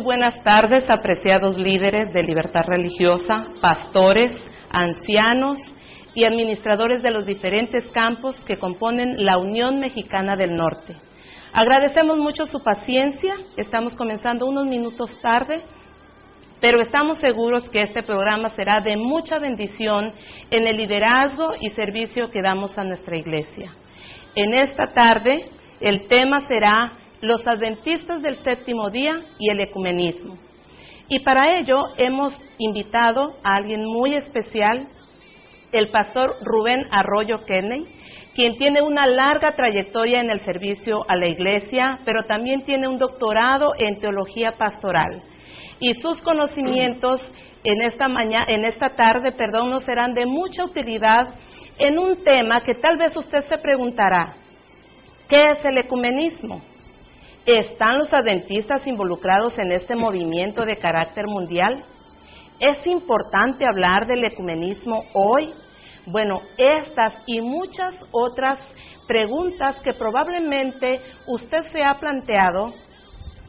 buenas tardes, apreciados líderes de Libertad Religiosa, pastores, ancianos y administradores de los diferentes campos que componen la Unión Mexicana del Norte. Agradecemos mucho su paciencia, estamos comenzando unos minutos tarde, pero estamos seguros que este programa será de mucha bendición en el liderazgo y servicio que damos a nuestra iglesia. En esta tarde, el tema será los adventistas del séptimo día y el ecumenismo. Y para ello hemos invitado a alguien muy especial, el pastor Rubén Arroyo Kenney, quien tiene una larga trayectoria en el servicio a la iglesia, pero también tiene un doctorado en teología pastoral. Y sus conocimientos en esta tarde, nos serán de mucha utilidad en un tema que tal vez usted se preguntará: ¿qué es el ecumenismo? ¿Están los adventistas involucrados en este movimiento de carácter mundial? ¿Es importante hablar del ecumenismo hoy? Bueno, estas y muchas otras preguntas que probablemente usted se ha planteado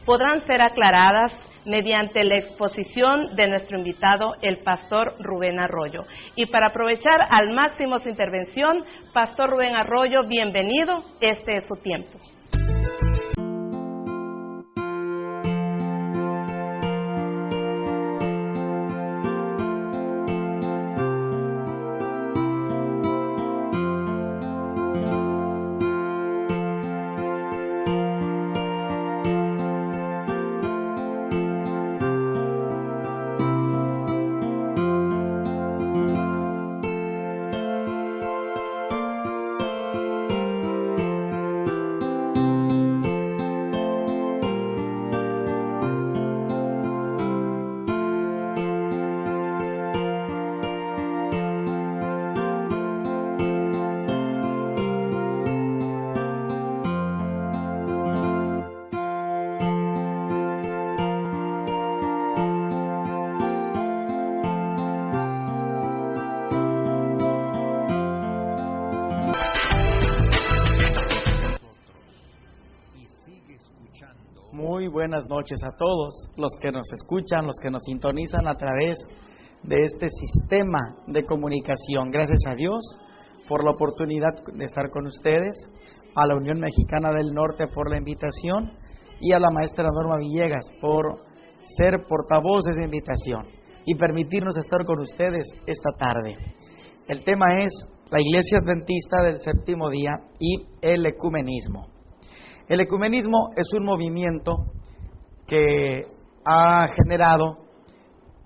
podrán ser aclaradas mediante la exposición de nuestro invitado, el pastor Rubén Arroyo. Y para aprovechar al máximo su intervención, pastor Rubén Arroyo, bienvenido, este es su tiempo. Muy buenas noches a todos los que nos escuchan, los que nos sintonizan a través de este sistema de comunicación. Gracias a Dios por la oportunidad de estar con ustedes, a la Unión Mexicana del Norte por la invitación y a la maestra Norma Villegas por ser portavoz de esa invitación y permitirnos estar con ustedes esta tarde. El tema es la Iglesia Adventista del Séptimo Día y el ecumenismo. El ecumenismo es un movimiento que ha generado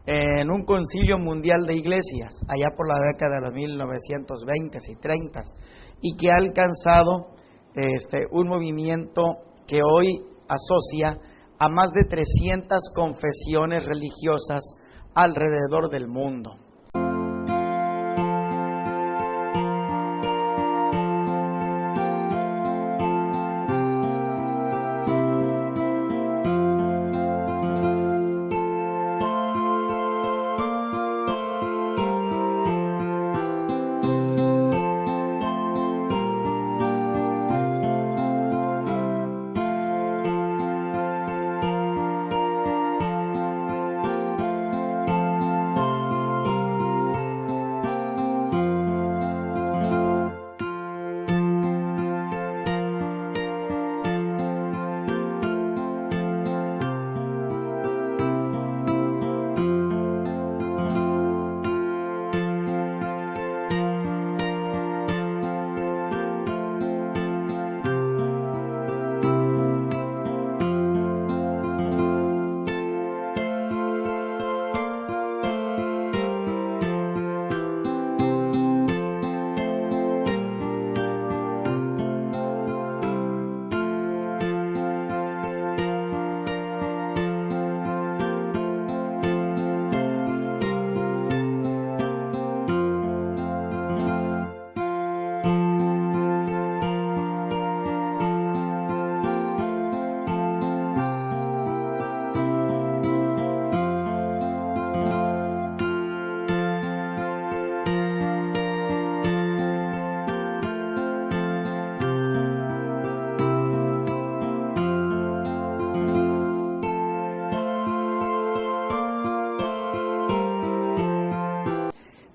en un concilio mundial de iglesias, allá por la década de los 1920 y 30, y que ha alcanzado un movimiento que hoy asocia a más de 300 confesiones religiosas alrededor del mundo.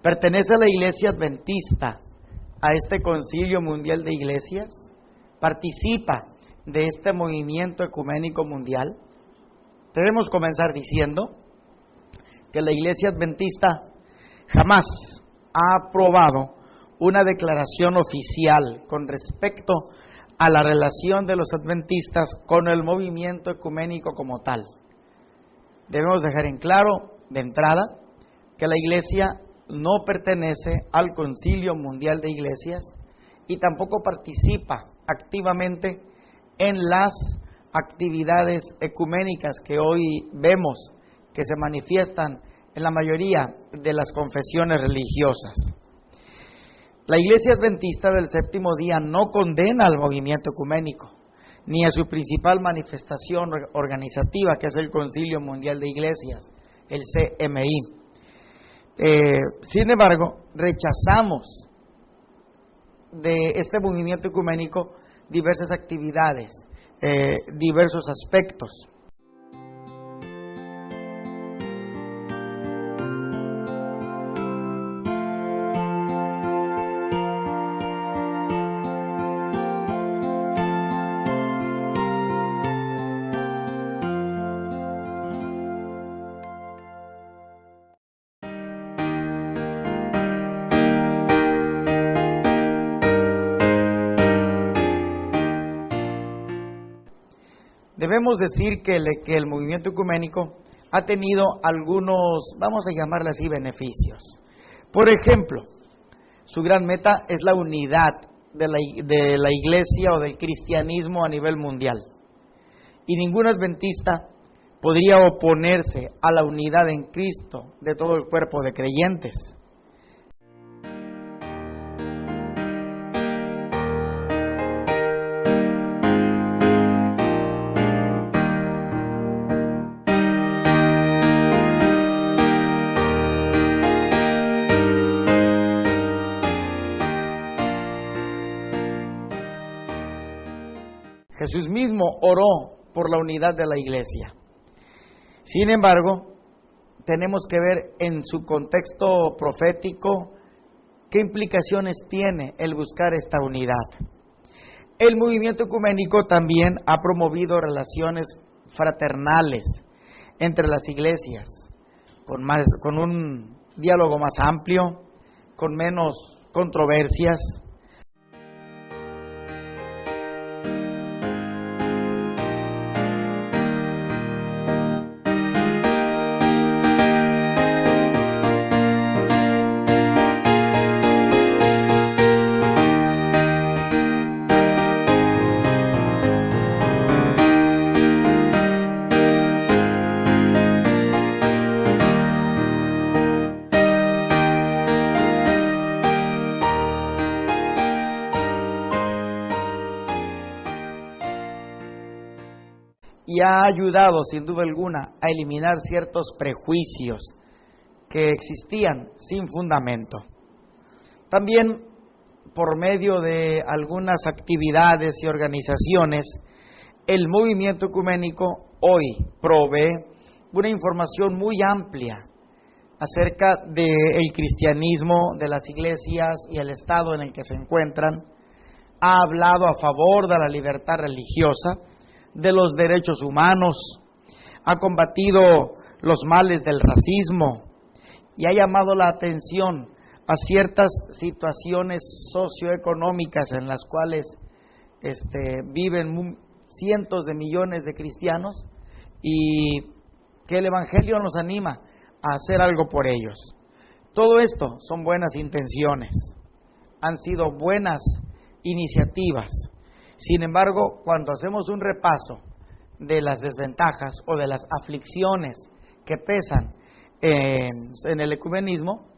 ¿Pertenece la Iglesia Adventista a este Concilio Mundial de Iglesias? ¿Participa de este movimiento ecuménico mundial? Debemos comenzar diciendo que la Iglesia Adventista jamás ha aprobado una declaración oficial con respecto a la relación de los adventistas con el movimiento ecuménico como tal. Debemos dejar en claro de entrada que la Iglesia no pertenece al Concilio Mundial de Iglesias y tampoco participa activamente en las actividades ecuménicas que hoy vemos que se manifiestan en la mayoría de las confesiones religiosas. La Iglesia Adventista del Séptimo Día no condena al movimiento ecuménico, ni a su principal manifestación organizativa, que es el Concilio Mundial de Iglesias, el CMI. Sin embargo, rechazamos de este movimiento ecuménico diversas actividades, diversos aspectos. Debemos decir que el movimiento ecuménico ha tenido algunos, vamos a llamarle así, beneficios. Por ejemplo, su gran meta es la unidad de la iglesia o del cristianismo a nivel mundial. Y ningún adventista podría oponerse a la unidad en Cristo de todo el cuerpo de creyentes. Jesús mismo oró por la unidad de la iglesia. Sin embargo, tenemos que ver en su contexto profético qué implicaciones tiene el buscar esta unidad. El movimiento ecuménico también ha promovido relaciones fraternales entre las iglesias, con un diálogo más amplio, con menos controversias. Y ha ayudado, sin duda alguna, a eliminar ciertos prejuicios que existían sin fundamento. También, por medio de algunas actividades y organizaciones, el movimiento ecuménico hoy provee una información muy amplia acerca del cristianismo, de las iglesias y el estado en el que se encuentran. Ha hablado a favor de la libertad religiosa, de los derechos humanos, ha combatido los males del racismo y ha llamado la atención a ciertas situaciones socioeconómicas en las cuales viven cientos de millones de cristianos y que el Evangelio nos anima a hacer algo por ellos. Todo esto son buenas intenciones, han sido buenas iniciativas. Sin embargo, cuando hacemos un repaso de las desventajas o de las aflicciones que pesan en el ecumenismo,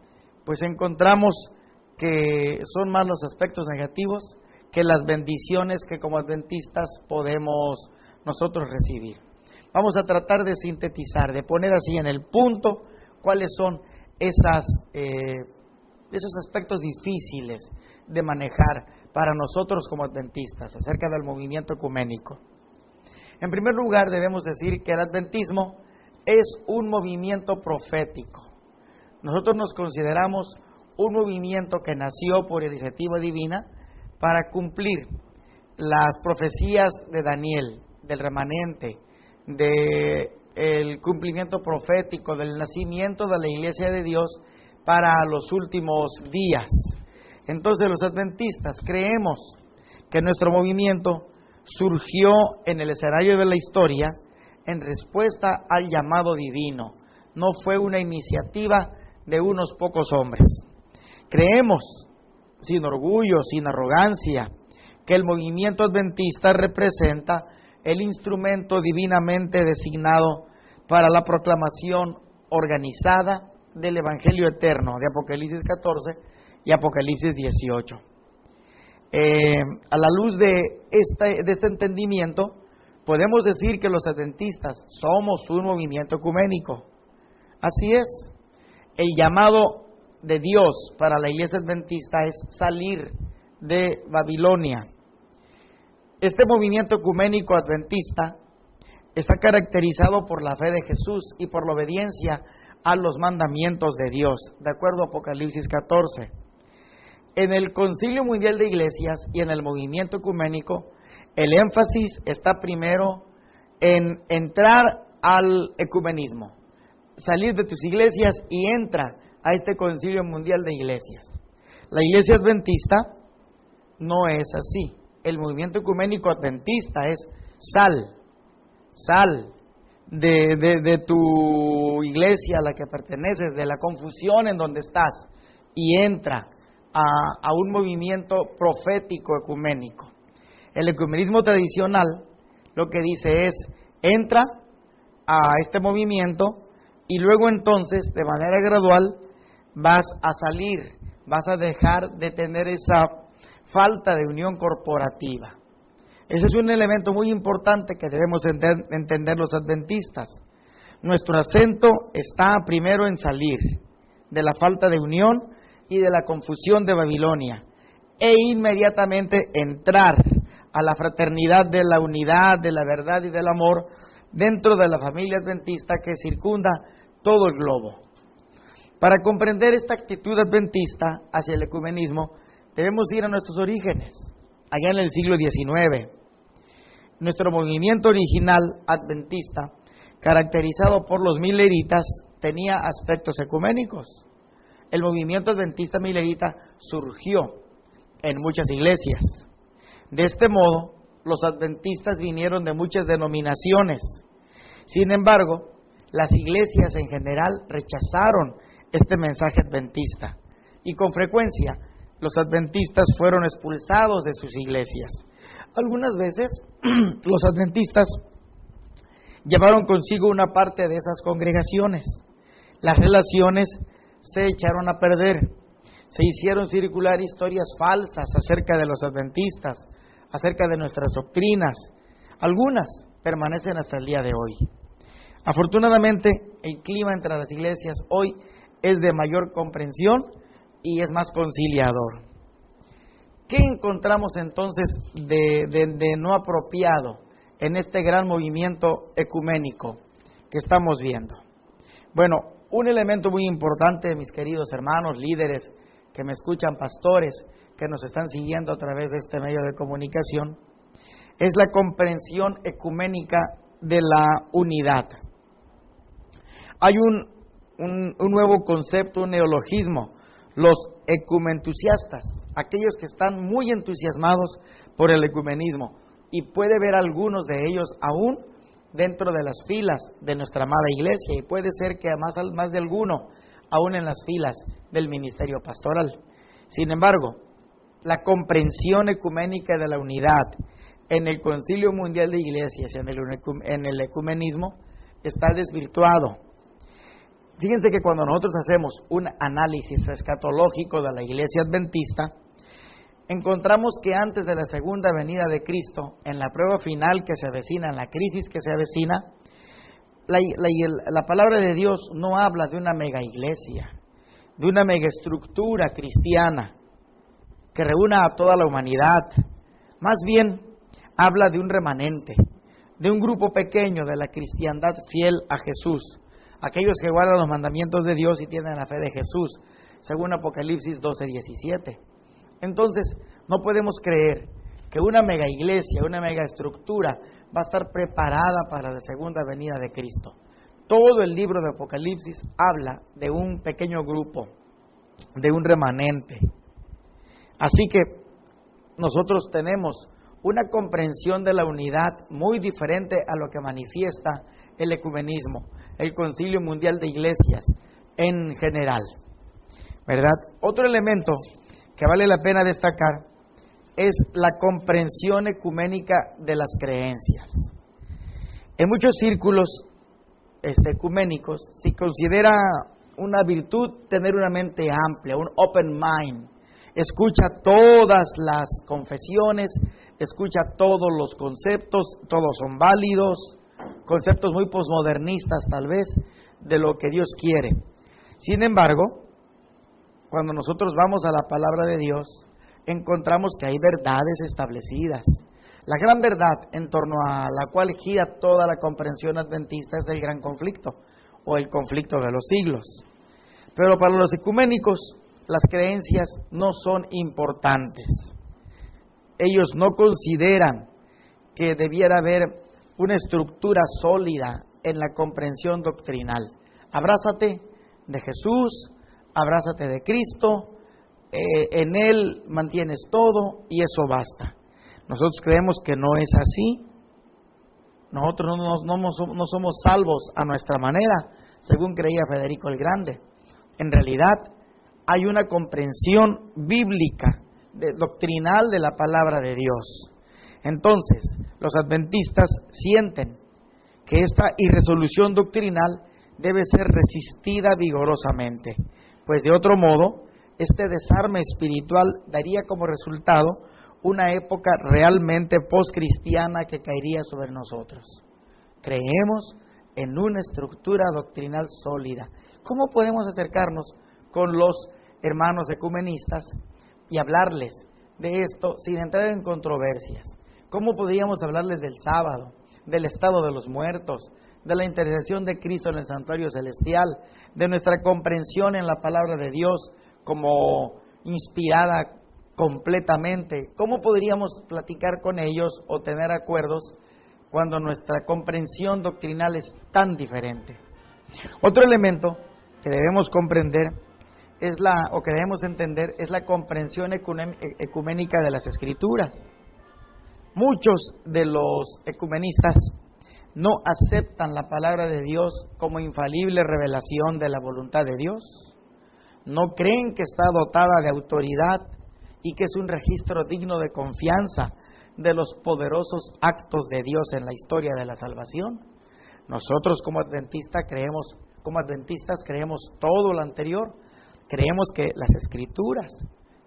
pues encontramos que son más los aspectos negativos que las bendiciones que como adventistas podemos nosotros recibir. Vamos a tratar de sintetizar, de poner así en el punto cuáles son esos aspectos difíciles de manejar para nosotros como adventistas acerca del movimiento ecuménico. En primer lugar, debemos decir que el adventismo es un movimiento profético. Nosotros nos consideramos un movimiento que nació por iniciativa divina para cumplir las profecías de Daniel, del remanente, del cumplimiento profético, del nacimiento de la Iglesia de Dios para los últimos días. Entonces los adventistas creemos que nuestro movimiento surgió en el escenario de la historia en respuesta al llamado divino. No fue una iniciativa de unos pocos hombres. Creemos, sin orgullo, sin arrogancia, que el movimiento adventista representa el instrumento divinamente designado para la proclamación organizada del Evangelio eterno de Apocalipsis 14 y Apocalipsis 18. A la luz de este entendimiento, podemos decir que los adventistas somos un movimiento ecuménico. Así es, el llamado de Dios para la iglesia adventista es salir de Babilonia. Este movimiento ecuménico adventista está caracterizado por la fe de Jesús y por la obediencia a los mandamientos de Dios, de acuerdo a Apocalipsis 14. En el Concilio Mundial de Iglesias y en el movimiento ecuménico, el énfasis está primero en entrar al ecumenismo, salir de tus iglesias y entra a este Concilio Mundial de Iglesias. La iglesia adventista no es así. El movimiento ecuménico adventista es sal de tu iglesia a la que perteneces, de la confusión en donde estás, y entra a un movimiento profético ecuménico. El ecumenismo tradicional lo que dice es, entra a este movimiento y luego entonces, de manera gradual, vas a salir, vas a dejar de tener esa falta de unión corporativa. Ese es un elemento muy importante que debemos entender los adventistas. Nuestro acento está primero en salir de la falta de unión y de la confusión de Babilonia, e inmediatamente entrar a la fraternidad de la unidad, de la verdad y del amor dentro de la familia adventista que circunda todo el globo. Para comprender esta actitud adventista hacia el ecumenismo, debemos ir a nuestros orígenes, allá en el siglo XIX. Nuestro movimiento original adventista, caracterizado por los mileritas, tenía aspectos ecuménicos. El movimiento adventista milerita surgió en muchas iglesias. De este modo, los adventistas vinieron de muchas denominaciones. Sin embargo, las iglesias en general rechazaron este mensaje adventista y con frecuencia los adventistas fueron expulsados de sus iglesias. Algunas veces los adventistas llevaron consigo una parte de esas congregaciones. Las relaciones se echaron a perder. Se hicieron circular historias falsas acerca de los adventistas, acerca de nuestras doctrinas. Algunas permanecen hasta el día de hoy. Afortunadamente, el clima entre las iglesias hoy es de mayor comprensión y es más conciliador. ¿Qué encontramos entonces de no apropiado en este gran movimiento ecuménico que estamos viendo? Bueno, un elemento muy importante, mis queridos hermanos, líderes que me escuchan, pastores que nos están siguiendo a través de este medio de comunicación, es la comprensión ecuménica de la unidad. Hay un nuevo concepto, un neologismo, los ecumentusiastas, aquellos que están muy entusiasmados por el ecumenismo, y puede ver algunos de ellos aún dentro de las filas de nuestra amada iglesia, y puede ser que más de alguno aún en las filas del ministerio pastoral. Sin embargo, la comprensión ecuménica de la unidad en el Concilio Mundial de Iglesias y en el ecumenismo está desvirtuado. Fíjense que cuando nosotros hacemos un análisis escatológico de la iglesia adventista, encontramos que antes de la segunda venida de Cristo, en la prueba final que se avecina, en la crisis que se avecina, la palabra de Dios no habla de una mega iglesia, de una mega estructura cristiana que reúna a toda la humanidad. Más bien, habla de un remanente, de un grupo pequeño de la cristiandad fiel a Jesús, aquellos que guardan los mandamientos de Dios y tienen la fe de Jesús, según Apocalipsis 12:17. Entonces, no podemos creer que una mega iglesia, una mega estructura va a estar preparada para la segunda venida de Cristo. Todo el libro de Apocalipsis habla de un pequeño grupo, de un remanente. Así que nosotros tenemos una comprensión de la unidad muy diferente a lo que manifiesta el ecumenismo, el Concilio Mundial de Iglesias en general, ¿verdad? Otro elemento que vale la pena destacar es la comprensión ecuménica de las creencias. En muchos círculos ecuménicos se considera una virtud tener una mente amplia, un open mind. Escucha todas las confesiones, escucha todos los conceptos, todos son válidos, conceptos muy posmodernistas tal vez, de lo que Dios quiere. Sin embargo, cuando nosotros vamos a la palabra de Dios, encontramos que hay verdades establecidas. La gran verdad en torno a la cual gira toda la comprensión adventista es el gran conflicto, o el conflicto de los siglos. Pero para los ecuménicos, las creencias no son importantes. Ellos no consideran que debiera haber una estructura sólida en la comprensión doctrinal. Abrázate de Jesús, abrázate de Cristo, en Él mantienes todo y eso basta. Nosotros creemos que no es así. Nosotros no somos salvos a nuestra manera, según creía Federico el Grande. En realidad hay una comprensión bíblica, doctrinal de la palabra de Dios. Entonces, los adventistas sienten que esta irresolución doctrinal debe ser resistida vigorosamente, pues de otro modo, este desarme espiritual daría como resultado una época realmente poscristiana que caería sobre nosotros. Creemos en una estructura doctrinal sólida. ¿Cómo podemos acercarnos con los hermanos ecumenistas y hablarles de esto sin entrar en controversias? ¿Cómo podríamos hablarles del sábado, del estado de los muertos, de la intercesión de Cristo en el santuario celestial, de nuestra comprensión en la palabra de Dios como inspirada completamente? ¿Cómo podríamos platicar con ellos o tener acuerdos cuando nuestra comprensión doctrinal es tan diferente? Otro elemento que debemos comprender que debemos entender es la comprensión ecuménica de las Escrituras. Muchos de los ecumenistas no aceptan la palabra de Dios como infalible revelación de la voluntad de Dios. No creen que está dotada de autoridad y que es un registro digno de confianza de los poderosos actos de Dios en la historia de la salvación. Nosotros como adventistas creemos todo lo anterior. Creemos que las Escrituras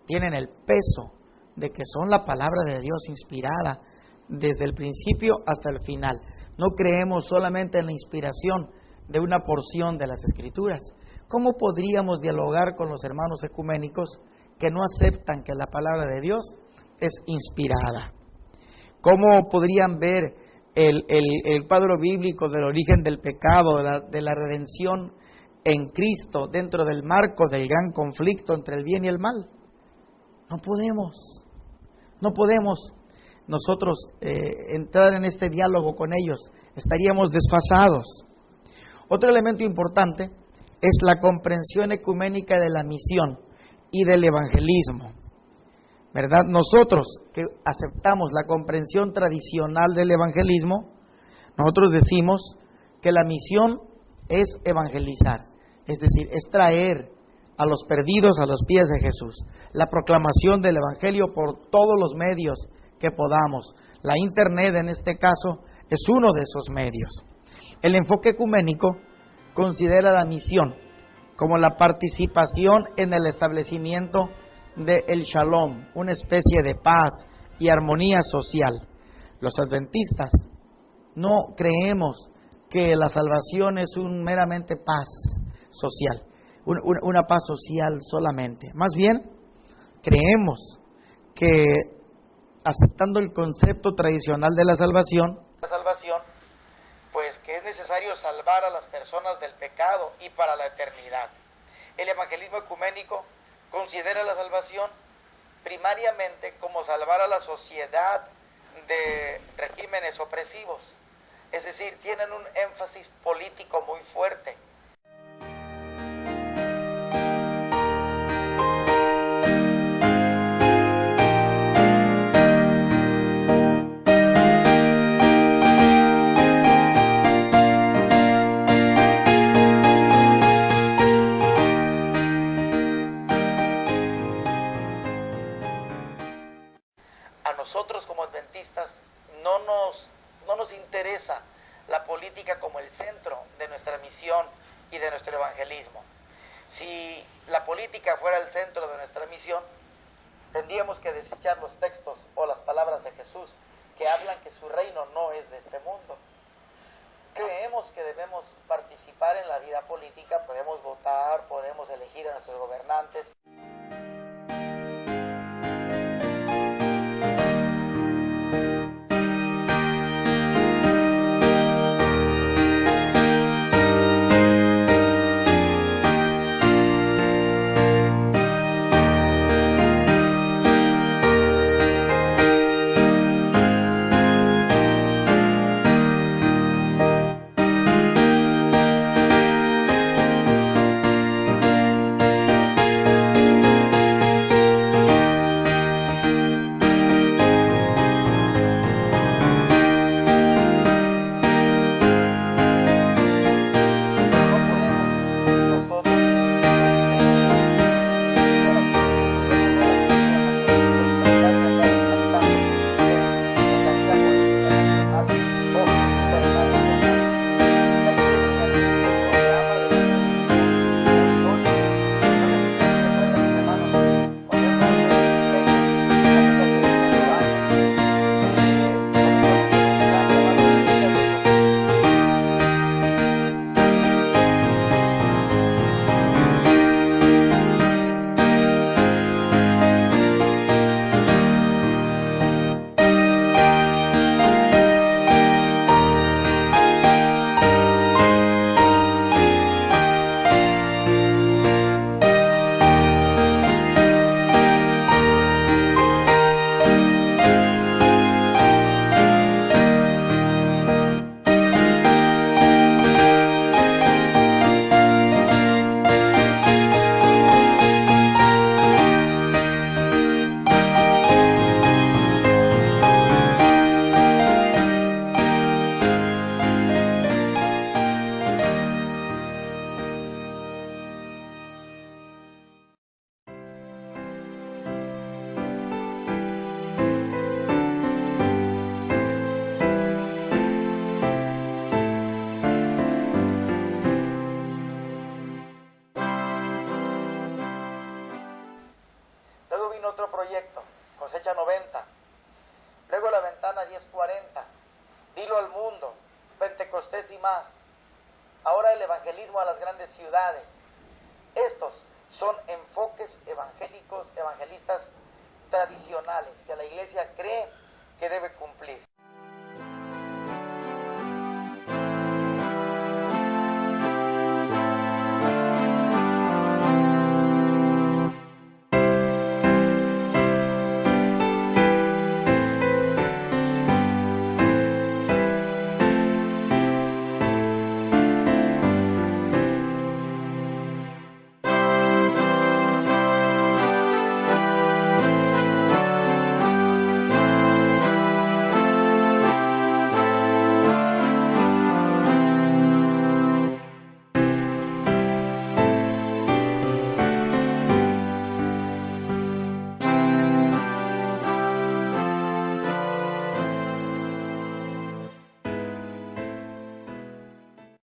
tienen el peso de que son la palabra de Dios inspirada desde el principio hasta el final. No creemos solamente en la inspiración de una porción de las Escrituras. ¿Cómo podríamos dialogar con los hermanos ecuménicos que no aceptan que la palabra de Dios es inspirada? ¿Cómo podrían ver el cuadro bíblico del origen del pecado, de la redención en Cristo dentro del marco del gran conflicto entre el bien y el mal? No podemos nosotros entrar en este diálogo con ellos, estaríamos desfasados. Otro elemento importante es la comprensión ecuménica de la misión y del evangelismo, ¿verdad? Nosotros que aceptamos la comprensión tradicional del evangelismo, nosotros decimos que la misión es evangelizar, es decir, es traer a los perdidos a los pies de Jesús, la proclamación del evangelio por todos los medios que podamos. La internet en este caso es uno de esos medios. El enfoque ecuménico considera la misión como la participación en el establecimiento del shalom, una especie de paz y armonía social. Los adventistas no creemos que la salvación es meramente paz social, una paz social solamente. Más bien, creemos que aceptando el concepto tradicional de la salvación, pues que es necesario salvar a las personas del pecado y para la eternidad. El evangelismo ecuménico considera la salvación primariamente como salvar a la sociedad de regímenes opresivos. Es decir, tienen un énfasis político muy fuerte. A nosotros como adventistas no nos interesa la política como el centro de nuestra misión y de nuestro evangelismo. Si la política fuera el centro de nuestra misión, tendríamos que desechar los textos o las palabras de Jesús que hablan que su reino no es de este mundo. Creemos que debemos participar en la vida política, podemos votar, podemos elegir a nuestros gobernantes. Otro proyecto, Cosecha 90, luego La Ventana 1040, Dilo al Mundo, Pentecostés y más, ahora el evangelismo a las grandes ciudades. Estos son enfoques evangélicos, evangelistas tradicionales que la Iglesia cree que debe cumplir.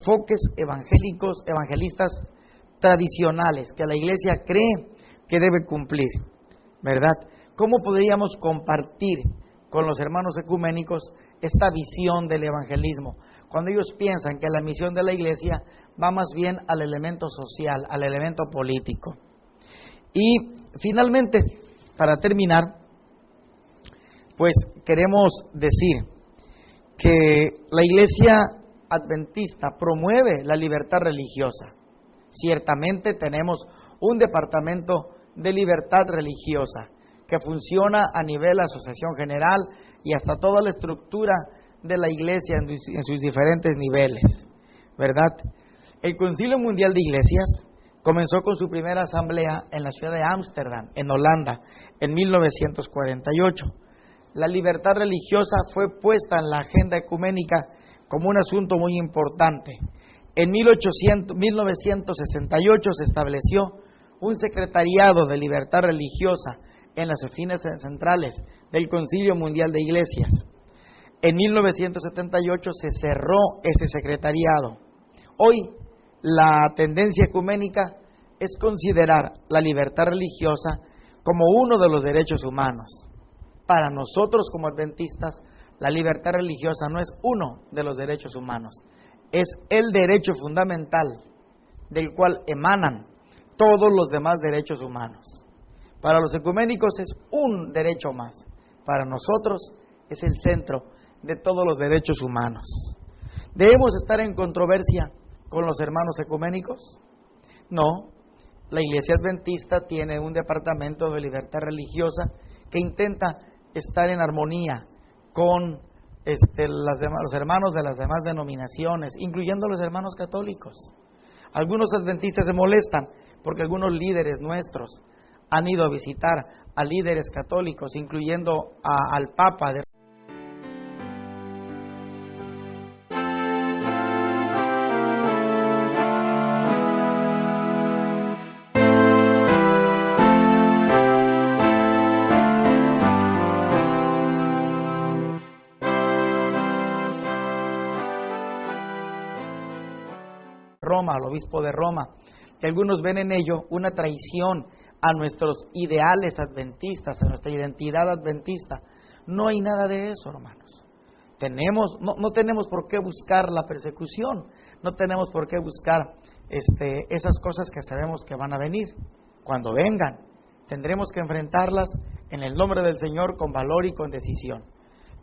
Enfoques evangélicos, evangelistas tradicionales que la Iglesia cree que debe cumplir, ¿verdad? ¿Cómo podríamos compartir con los hermanos ecuménicos esta visión del evangelismo? Cuando ellos piensan que la misión de la Iglesia va más bien al elemento social, al elemento político. Y finalmente, para terminar, pues queremos decir que la Iglesia Adventista promueve la libertad religiosa. Ciertamente tenemos un departamento de libertad religiosa, que funciona a nivel asociación general y hasta toda la estructura de la Iglesia en sus diferentes niveles, ¿verdad? El Concilio Mundial de Iglesias comenzó con su primera asamblea en la ciudad de Ámsterdam, en Holanda, en 1948. La libertad religiosa fue puesta en la agenda ecuménica como un asunto muy importante. En 1968 se estableció un secretariado de libertad religiosa en las oficinas centrales del Concilio Mundial de Iglesias. En 1978 se cerró ese secretariado. Hoy la tendencia ecuménica es considerar la libertad religiosa como uno de los derechos humanos. Para nosotros como adventistas, la libertad religiosa no es uno de los derechos humanos, es el derecho fundamental del cual emanan todos los demás derechos humanos. Para los ecuménicos es un derecho más, para nosotros es el centro de todos los derechos humanos. ¿Debemos estar en controversia con los hermanos ecuménicos? No, la Iglesia Adventista tiene un departamento de libertad religiosa que intenta estar en armonía con los hermanos de las demás denominaciones, incluyendo los hermanos católicos. Algunos adventistas se molestan porque algunos líderes nuestros han ido a visitar a líderes católicos, incluyendo al Papa de Roma, al obispo de Roma, que algunos ven en ello una traición a nuestros ideales adventistas, a nuestra identidad adventista. No hay nada de eso, hermanos. No tenemos por qué buscar la persecución, no tenemos por qué buscar esas cosas que sabemos que van a venir. Cuando vengan, tendremos que enfrentarlas en el nombre del Señor con valor y con decisión.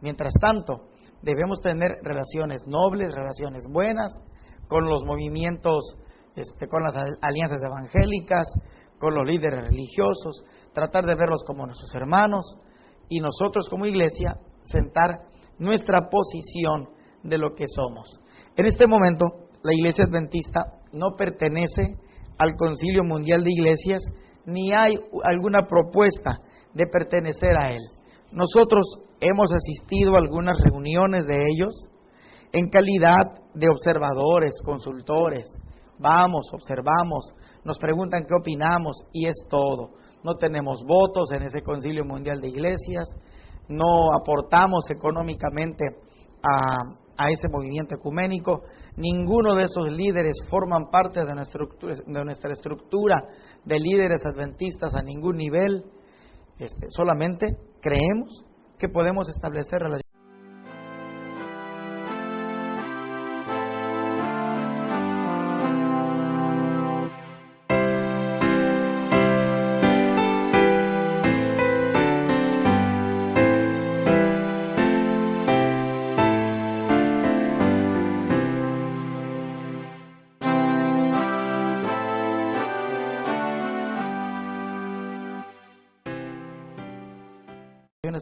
Mientras tanto, debemos tener relaciones nobles, relaciones buenas, con los movimientos, con las alianzas evangélicas, con los líderes religiosos, tratar de verlos como nuestros hermanos y nosotros como iglesia sentar nuestra posición de lo que somos. En este momento, la Iglesia Adventista no pertenece al Concilio Mundial de Iglesias ni hay alguna propuesta de pertenecer a él. Nosotros hemos asistido a algunas reuniones de ellos en calidad de observadores, consultores. Vamos, observamos, nos preguntan qué opinamos y es todo. No tenemos votos en ese Concilio Mundial de Iglesias, no aportamos económicamente a ese movimiento ecuménico. Ninguno de esos líderes forman parte de nuestra estructura de líderes adventistas a ningún nivel. Solamente creemos que podemos establecer relaciones.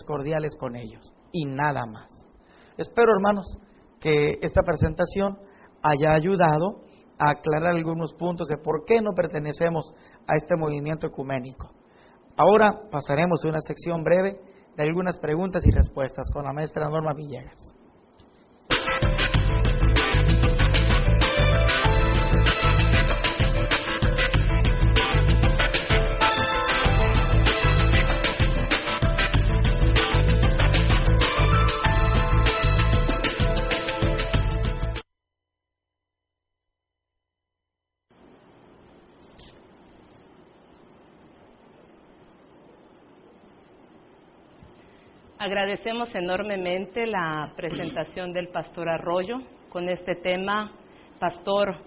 Cordiales con ellos y nada más. Espero, hermanos, que esta presentación haya ayudado a aclarar algunos puntos de por qué no pertenecemos a este movimiento ecuménico. Ahora pasaremos a una sección breve de algunas preguntas y respuestas con la maestra Norma Villegas. Agradecemos enormemente la presentación del pastor Arroyo con este tema, pastor,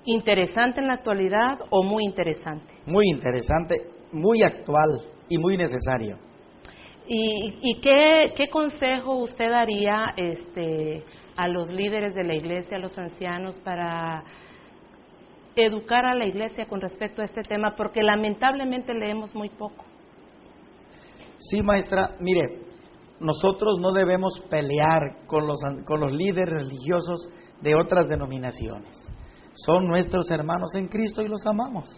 ¿interesante en la actualidad o muy interesante? Muy interesante, muy actual y muy necesario. ¿Y qué consejo usted daría a los líderes de la iglesia, a los ancianos, para educar a la iglesia con respecto a este tema? Porque lamentablemente leemos muy poco. Sí, maestra, mire, nosotros no debemos pelear con los líderes religiosos de otras denominaciones. Son nuestros hermanos en Cristo y los amamos.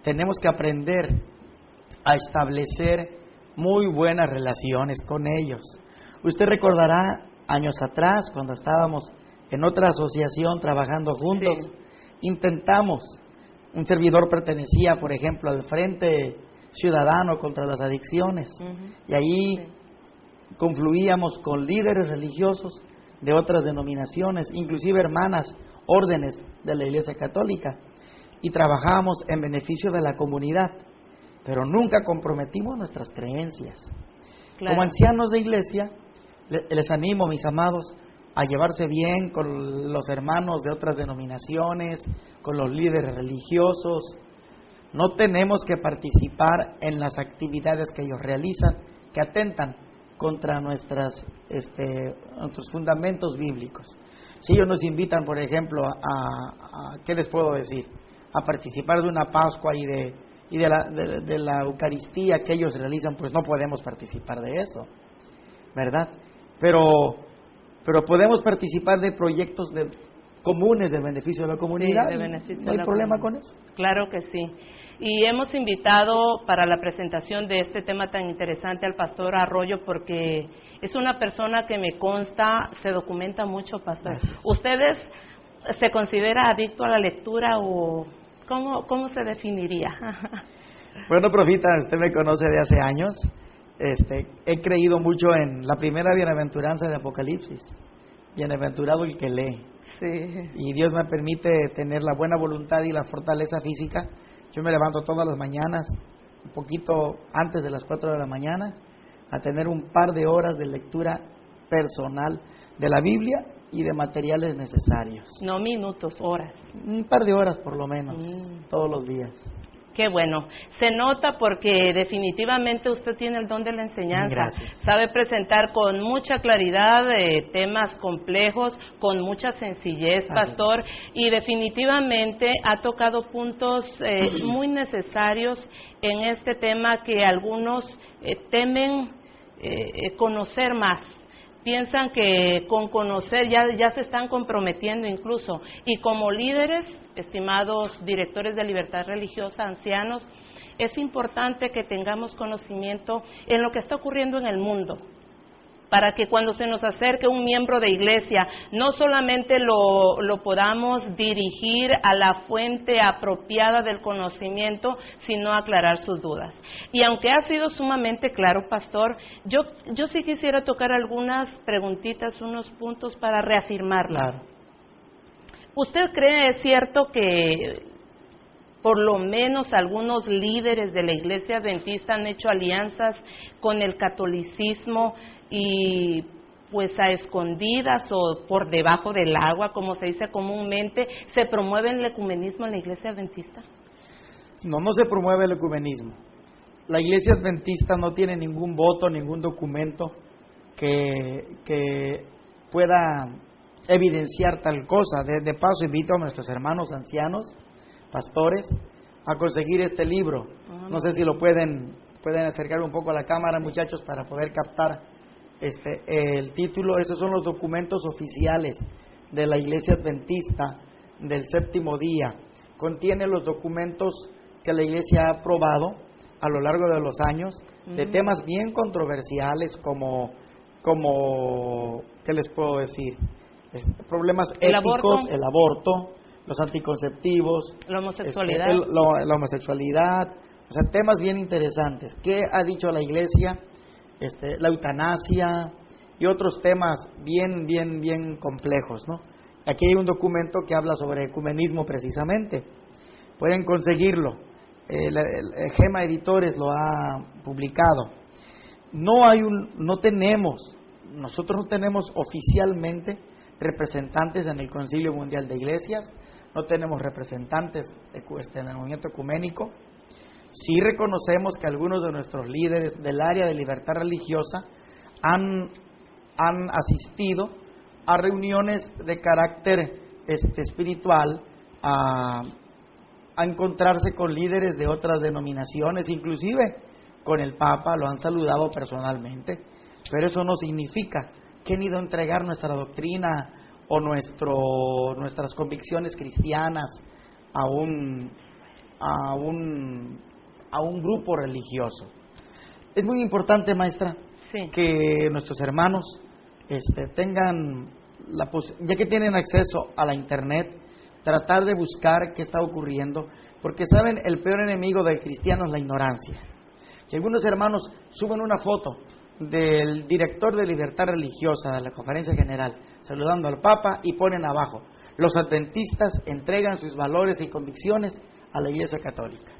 Tenemos que aprender a establecer muy buenas relaciones con ellos. Usted recordará años atrás, cuando estábamos en otra asociación trabajando juntos, sí, intentamos, un servidor pertenecía, por ejemplo, al Frente Ciudadano contra las Adicciones, y allí sí, confluíamos con líderes religiosos de otras denominaciones, inclusive hermanas, órdenes de la Iglesia Católica, y trabajábamos en beneficio de la comunidad, pero nunca comprometimos nuestras creencias. Claro. Como ancianos de iglesia, les animo, mis amados, a llevarse bien con los hermanos de otras denominaciones, con los líderes religiosos. No tenemos que participar en las actividades que ellos realizan, que atentan contra nuestros fundamentos bíblicos. Si ellos nos invitan, por ejemplo, ¿qué les puedo decir? A participar de una Pascua y de la Eucaristía que ellos realizan, pues no podemos participar de eso, ¿verdad? Pero podemos participar de proyectos comunes de beneficio de la comunidad. Sí, de beneficio no hay problema con eso. Claro que sí. Y hemos invitado para la presentación de este tema tan interesante al pastor Arroyo, porque es una persona que me consta, se documenta mucho, pastor. Gracias. ¿Ustedes se considera adicto a la lectura o cómo se definiría? Bueno, profita, usted me conoce de hace años. He creído mucho en la primera bienaventuranza de Apocalipsis. Bienaventurado el que lee. Sí. Y Dios me permite tener la buena voluntad y la fortaleza física. Yo me levanto todas las mañanas, un poquito antes de las 4 de la mañana, a tener un par de horas de lectura personal de la Biblia y de materiales necesarios. No minutos, horas. Un par de horas por lo menos, todos los días. Qué bueno. Se nota porque definitivamente usted tiene el don de la enseñanza. Gracias. Sabe presentar con mucha claridad temas complejos, con mucha sencillez, pastor, y definitivamente ha tocado puntos muy necesarios en este tema que algunos temen conocer más. Piensan que con conocer ya se están comprometiendo incluso. Y como líderes, estimados directores de Libertad Religiosa, ancianos, es importante que tengamos conocimiento en lo que está ocurriendo en el mundo, para que cuando se nos acerque un miembro de iglesia, no solamente lo podamos dirigir a la fuente apropiada del conocimiento, sino aclarar sus dudas. Y aunque ha sido sumamente claro, pastor, yo sí quisiera tocar algunas preguntitas, unos puntos para reafirmarlo. Claro. ¿Usted cree, es cierto, que por lo menos algunos líderes de la Iglesia Adventista han hecho alianzas con el catolicismo y pues a escondidas o por debajo del agua, como se dice comúnmente, se promueve el ecumenismo en la Iglesia Adventista? No se promueve el ecumenismo. La Iglesia Adventista no tiene ningún voto, ningún documento que pueda evidenciar tal cosa. De paso, invito a nuestros hermanos ancianos, pastores, a conseguir este libro. No sé si lo pueden acercar un poco a la cámara, muchachos, para poder captar el título. Esos son los documentos oficiales de la Iglesia Adventista del Séptimo Día. Contiene los documentos que la Iglesia ha aprobado a lo largo de los años, de temas bien controversiales como ¿qué les puedo decir? Problemas éticos, el aborto, los anticonceptivos, la homosexualidad, la homosexualidad, o sea, temas bien interesantes. ¿Qué ha dicho la Iglesia? La eutanasia y otros temas bien complejos, ¿no? Aquí hay un documento que habla sobre ecumenismo precisamente. Pueden conseguirlo. El Gema Editores lo ha publicado. Nosotros no tenemos oficialmente representantes en el Concilio Mundial de Iglesias, no tenemos representantes en el movimiento ecuménico. Sí reconocemos que algunos de nuestros líderes del área de libertad religiosa han asistido a reuniones de carácter espiritual, a a encontrarse con líderes de otras denominaciones, inclusive con el Papa, lo han saludado personalmente, pero eso no significa que han ido a entregar nuestra doctrina o nuestras convicciones cristianas a un grupo religioso. Es muy importante, maestra, Sí. que nuestros hermanos tengan ya que tienen acceso a la internet, tratar de buscar qué está ocurriendo, porque saben, el peor enemigo del cristiano es la ignorancia. Y algunos hermanos suben una foto del director de Libertad Religiosa de la Conferencia General saludando al Papa y ponen abajo: los adventistas entregan sus valores y convicciones a la Iglesia Católica.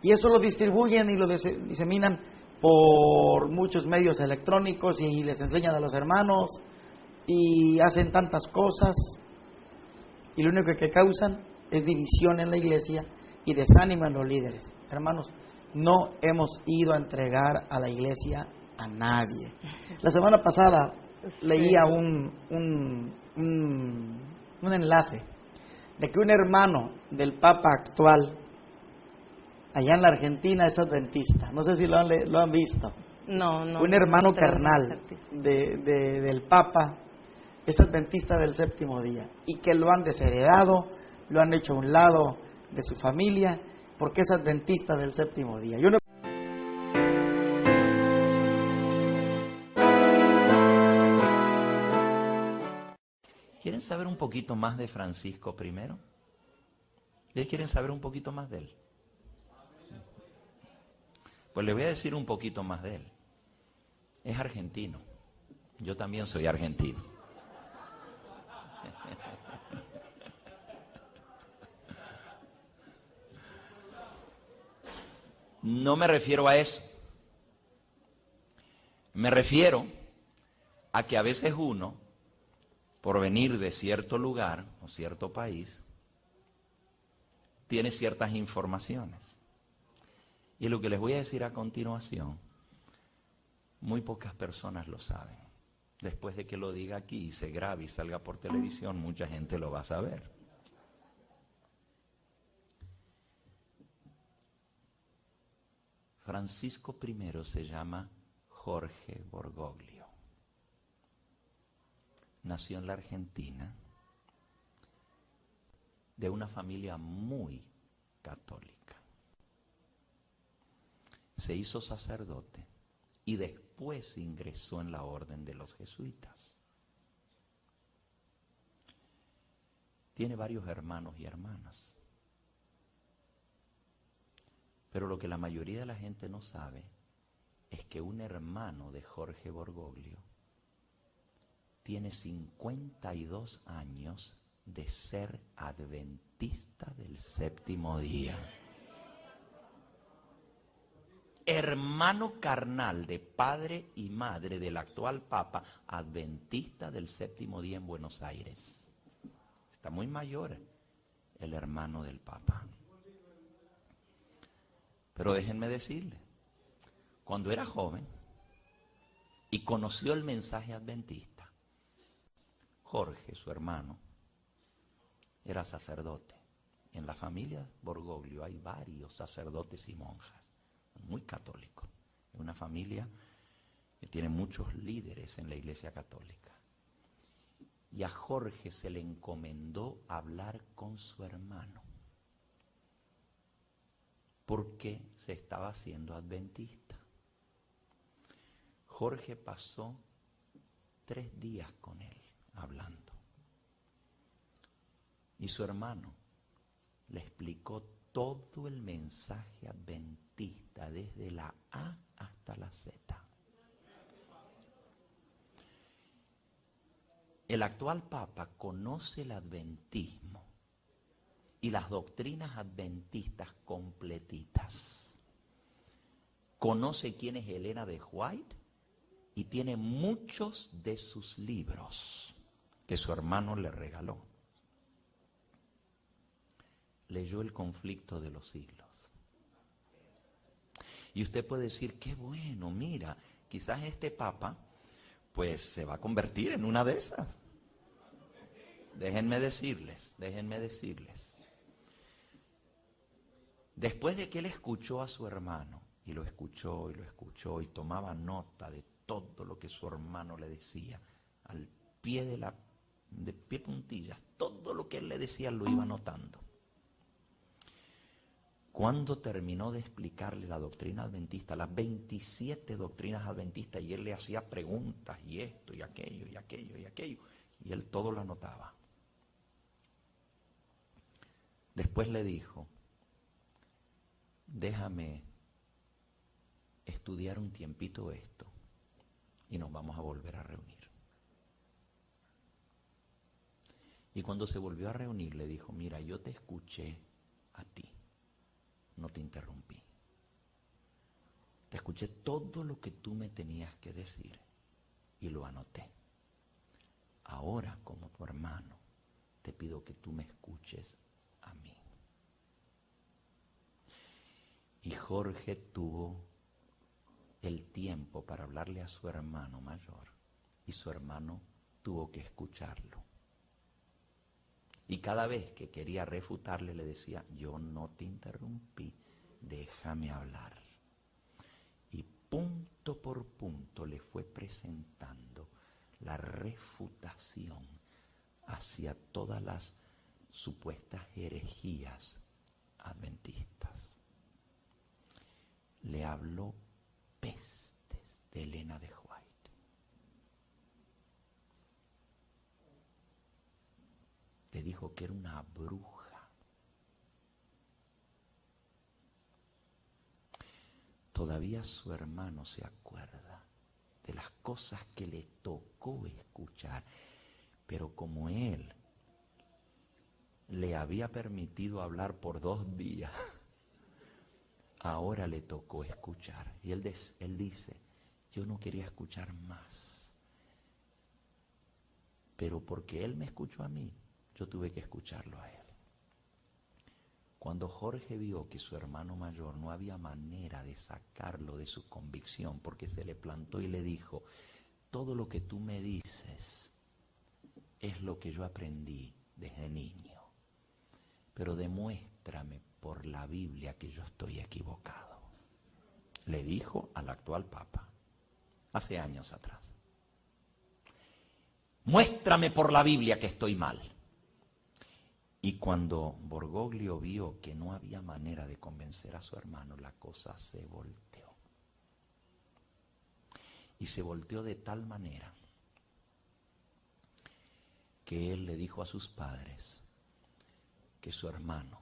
Y eso lo distribuyen y lo diseminan por muchos medios electrónicos y les enseñan a los hermanos y hacen tantas cosas, y lo único que causan es división en la iglesia y desánimo en los líderes. Hermanos, no hemos ido a entregar a la iglesia a nadie. La semana pasada leía un enlace de que un hermano del Papa actual allá en la Argentina es adventista. No sé si lo han visto. No. Un hermano carnal del Papa es adventista del séptimo día, y que lo han desheredado, lo han hecho a un lado de su familia, porque es adventista del séptimo día. ¿Quieren saber un poquito más de Francisco primero? ¿Ustedes quieren saber un poquito más de él? Pues les voy a decir un poquito más de él. Es argentino. Yo también soy argentino. No me refiero a eso. Me refiero a que a veces uno, por venir de cierto lugar o cierto país, tiene ciertas informaciones. Y lo que les voy a decir a continuación, muy pocas personas lo saben. Después de que lo diga aquí y se grabe y salga por televisión, mucha gente lo va a saber. Francisco I se llama Jorge Bergoglio. Nació en la Argentina de una familia muy católica. Se hizo sacerdote y después ingresó en la orden de los jesuitas. Tiene varios hermanos y hermanas. Pero lo que la mayoría de la gente no sabe es que un hermano de Jorge Bergoglio tiene 52 años de ser adventista del séptimo día. Hermano carnal de padre y madre del actual Papa, adventista del séptimo día en Buenos Aires. Está muy mayor el hermano del Papa. Pero déjenme decirle, cuando era joven y conoció el mensaje adventista, Jorge, su hermano, era sacerdote. En la familia Bergoglio hay varios sacerdotes y monjas, muy católicos. Es una familia que tiene muchos líderes en la Iglesia Católica. Y a Jorge se le encomendó hablar con su hermano, porque se estaba haciendo adventista. Jorge pasó 3 días con él hablando. Y su hermano le explicó todo el mensaje adventista, desde la A hasta la Z. El actual Papa conoce el adventismo y las doctrinas adventistas completitas. Conoce quién es Elena de White y tiene muchos de sus libros que su hermano le regaló. Leyó El conflicto de los siglos. Y usted puede decir, qué bueno, mira, quizás este Papa pues se va a convertir en una de esas. Déjenme decirles. Después de que él escuchó a su hermano, y lo escuchó y tomaba nota de todo lo que su hermano le decía, al pie de pie puntillas, todo lo que él le decía lo iba anotando. Cuando terminó de explicarle la doctrina adventista, las 27 doctrinas adventistas, y él le hacía preguntas, y esto, y aquello, y aquello, y aquello, y él todo lo anotaba. Después le dijo, déjame estudiar un tiempito esto, y nos vamos a volver a reunir. Y cuando se volvió a reunir, le dijo, mira, yo te escuché a ti. No te interrumpí. Te escuché todo lo que tú me tenías que decir y lo anoté. Ahora, como tu hermano, te pido que tú me escuches a mí. Y Jorge tuvo el tiempo para hablarle a su hermano mayor y su hermano tuvo que escucharlo. Y cada vez que quería refutarle le decía, yo no te interrumpí, déjame hablar. Y punto por punto le fue presentando la refutación hacia todas las supuestas herejías adventistas. Le habló pestes de Elena de White. Le dijo que era una bruja. Todavía su hermano se acuerda de las cosas que le tocó escuchar, pero como él le había permitido hablar por 2 días, ahora le tocó escuchar. Y él dice, yo no quería escuchar más, pero porque él me escuchó a mí, yo tuve que escucharlo a él. Cuando Jorge vio que su hermano mayor no había manera de sacarlo de su convicción, porque se le plantó y le dijo, todo lo que tú me dices es lo que yo aprendí desde niño, pero demuéstrame por la Biblia que yo estoy equivocado. Le dijo al actual Papa, hace años atrás. Muéstrame por la Biblia que estoy mal. Y cuando Bergoglio vio que no había manera de convencer a su hermano, la cosa se volteó. Y se volteó de tal manera que él le dijo a sus padres que su hermano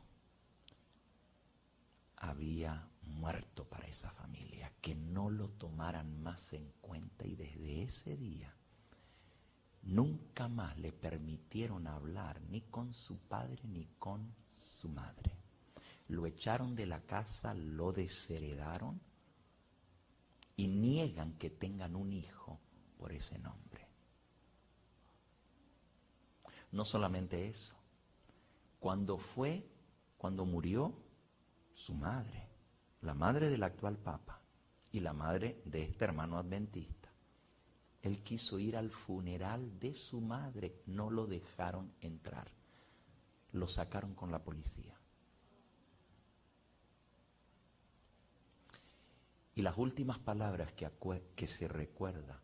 había muerto para esa familia, que no lo tomaran más en cuenta, y desde ese día nunca más le permitieron hablar ni con su padre ni con su madre. Lo echaron de la casa, lo desheredaron y niegan que tengan un hijo por ese nombre. No solamente eso, cuando murió su madre, la madre del actual Papa y la madre de este hermano adventista, él quiso ir al funeral de su madre, no lo dejaron entrar, lo sacaron con la policía. Y las últimas palabras que se recuerda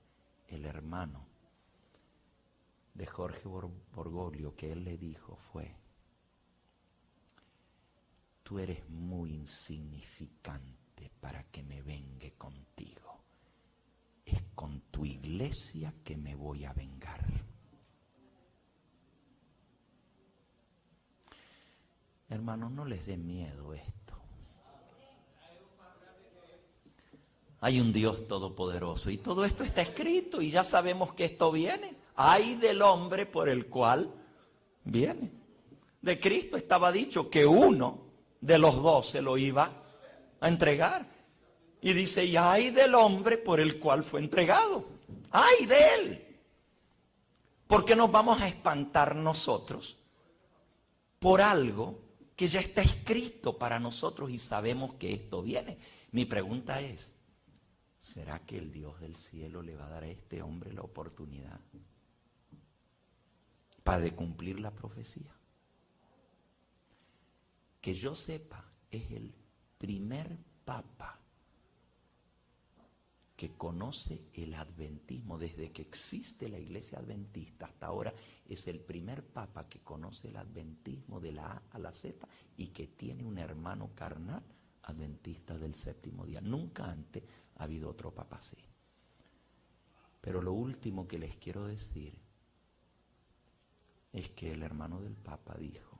el hermano de Jorge Bergoglio que él le dijo fue, tú eres muy insignificante para que me vengue contigo. Es con tu iglesia que me voy a vengar. Hermanos, no les dé miedo esto. Hay un Dios todopoderoso y todo esto está escrito y ya sabemos que esto viene. Ay del hombre por el cual viene. De Cristo estaba dicho que uno de los 12 lo iba a entregar. Y dice, y ay del hombre por el cual fue entregado. Ay de él. ¿Por qué nos vamos a espantar nosotros por algo que ya está escrito para nosotros y sabemos que esto viene? Mi pregunta es, ¿será que el Dios del cielo le va a dar a este hombre la oportunidad para cumplir la profecía? Que yo sepa es el primer papa que conoce el adventismo. Desde que existe la iglesia adventista hasta ahora, es el primer papa que conoce el adventismo de la A a la Z y que tiene un hermano carnal adventista del séptimo día. Nunca antes ha habido otro papa así. Pero lo último que les quiero decir es que el hermano del papa dijo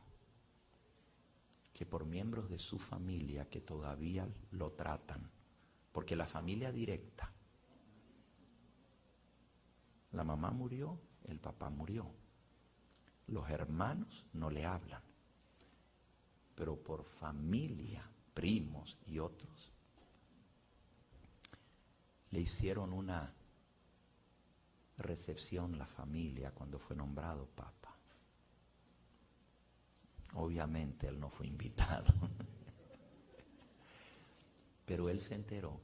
que por miembros de su familia que todavía lo tratan, porque la familia directa, la mamá murió, el papá murió, los hermanos no le hablan, pero por familia, primos y otros, le hicieron una recepción la familia cuando fue nombrado papa. Obviamente él no fue invitado. Pero él se enteró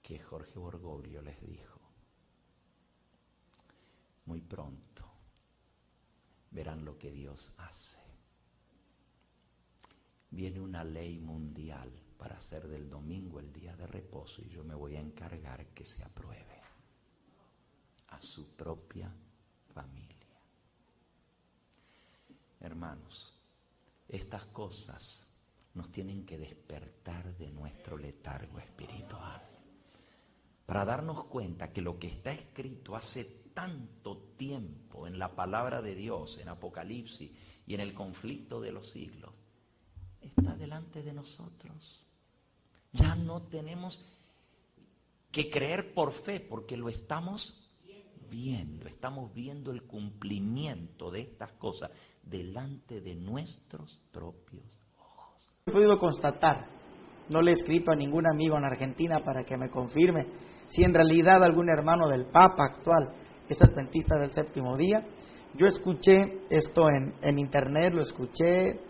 que Jorge Bergoglio les dijo: muy pronto verán lo que Dios hace. Viene una ley mundial para hacer del domingo el día de reposo y yo me voy a encargar que se apruebe a su propia familia. Hermanos, estas cosas nos tienen que despertar de nuestro letargo espiritual para darnos cuenta que lo que está escrito hace tanto tiempo en la palabra de Dios, en Apocalipsis y en el conflicto de los siglos, está delante de nosotros. Ya no tenemos que creer por fe, porque lo estamos viendo el cumplimiento de estas cosas delante de nuestros propios ojos. He podido constatar, no le he escrito a ningún amigo en Argentina para que me confirme si en realidad algún hermano del Papa actual es adventista del séptimo día. Yo escuché esto en internet, lo escuché,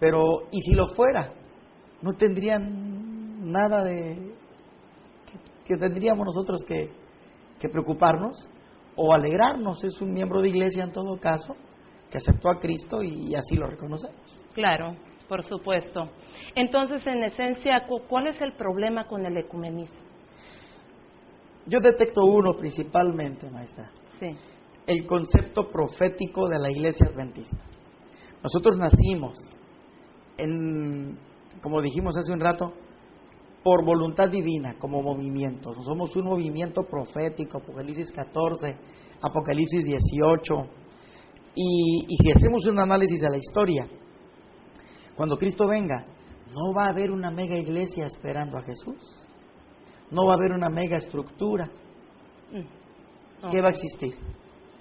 pero ¿y si lo fuera? No tendrían nada de que tendríamos nosotros que preocuparnos o alegrarnos. Es un miembro de iglesia en todo caso que aceptó a Cristo y así lo reconocemos. Claro, por supuesto. Entonces, en esencia, ¿cuál es el problema con el ecumenismo? Yo detecto uno principalmente, maestra. Sí. El concepto profético de la iglesia adventista. Nosotros nacimos como dijimos hace un rato, por voluntad divina, como movimiento. Somos un movimiento profético, Apocalipsis 14, Apocalipsis 18. Y si hacemos un análisis de la historia, cuando Cristo venga, no va a haber una mega iglesia esperando a Jesús. No va a haber una mega estructura. ¿Qué va a existir?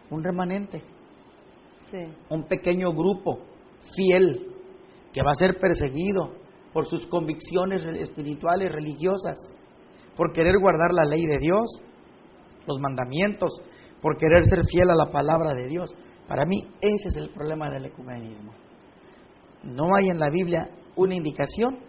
Un remanente. Sí. Un pequeño grupo fiel que va a ser perseguido por sus convicciones espirituales, religiosas, por querer guardar la ley de Dios, los mandamientos, por querer ser fiel a la palabra de Dios. Para mí ese es el problema del ecumenismo. No hay en la Biblia una indicación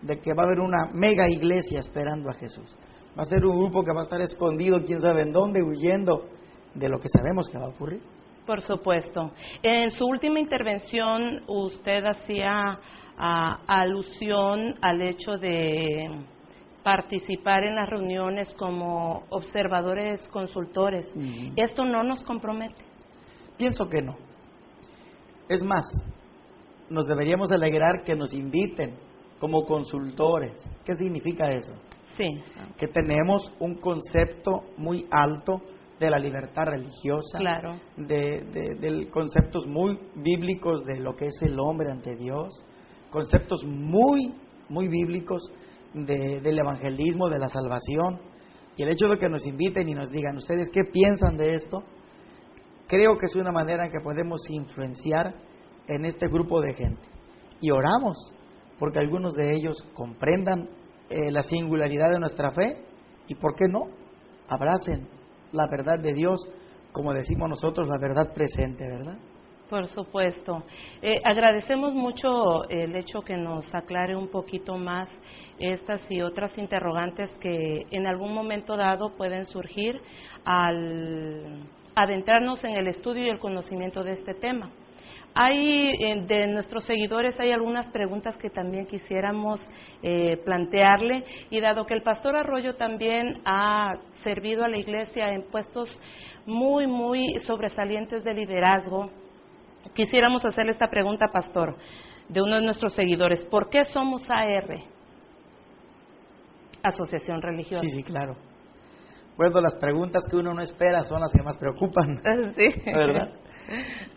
de que va a haber una mega iglesia esperando a Jesús. Va a ser un grupo que va a estar escondido quién sabe en dónde, huyendo de lo que sabemos que va a ocurrir. Por supuesto. En su última intervención usted hacía alusión al hecho de participar en las reuniones como observadores consultores. Uh-huh. ¿Esto no nos compromete? Pienso que no. Es más, nos deberíamos alegrar que nos inviten como consultores. ¿Qué significa eso? Sí. Que tenemos un concepto muy alto de la libertad religiosa, claro, de conceptos muy bíblicos de lo que es el hombre ante Dios, conceptos muy bíblicos del evangelismo, de la salvación, y el hecho de que nos inviten y nos digan ustedes qué piensan de esto, creo que es una manera en que podemos influenciar en este grupo de gente, y oramos porque algunos de ellos comprendan la singularidad de nuestra fe, y por qué no, abracen la verdad de Dios, como decimos nosotros, la verdad presente, ¿verdad? Por supuesto. Agradecemos mucho el hecho que nos aclare un poquito más estas y otras interrogantes que en algún momento dado pueden surgir al adentrarnos en el estudio y el conocimiento de este tema. Hay de nuestros seguidores hay algunas preguntas que también quisiéramos plantearle, y dado que el pastor Arroyo también ha servido a la iglesia en puestos muy sobresalientes de liderazgo, quisiéramos hacerle esta pregunta, pastor, de uno de nuestros seguidores: ¿por qué somos AR? Asociación Religiosa. Sí, claro. Bueno, las preguntas que uno no espera son las que más preocupan, Sí. ¿verdad?